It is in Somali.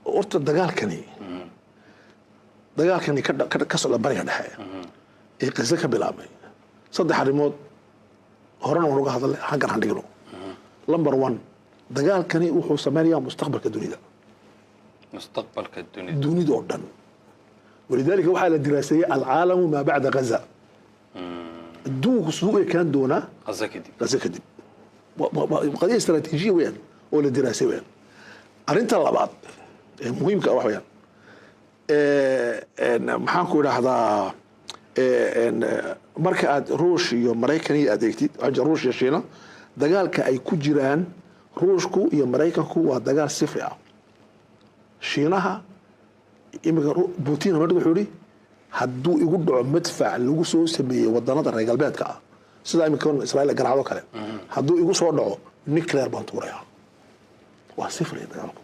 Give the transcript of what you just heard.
horta dagaalkani ka socda bariga dhexe ee qisa ka bilaabmay saddex arrimood horena waan uga hadalnay xaggan aan dhigno number 1 dagaalkani wuxuu samaynayaa mustaqbalka dunida oo dhan ولذلك waxaa la diraaseeyay alcaalamu maa bacda gaza adduunku siduu ekaan doonaa gaza kadib qadiya istaraatiijiya weeyaan oo la diraasay weeyaan arrinta labaad ee muhiimka ah weeyaan maxaan ku idhaahdaa marka aad ruush iyo maraykan iyo adeegtid ruush iyo shiina dagaalka ay ku jiraan ruushku iyo maraykanku waa dagaal sifri ah shiinaha imika Putin wuxuu yiri hadduu igu dhaco madfac lagu soo sameeyay wadanada reer galbeedka ah sida imika Israa'iil garaacdo kale hadduu igu soo dhaco nuclear baan tuurayaa waa sifri dagaalku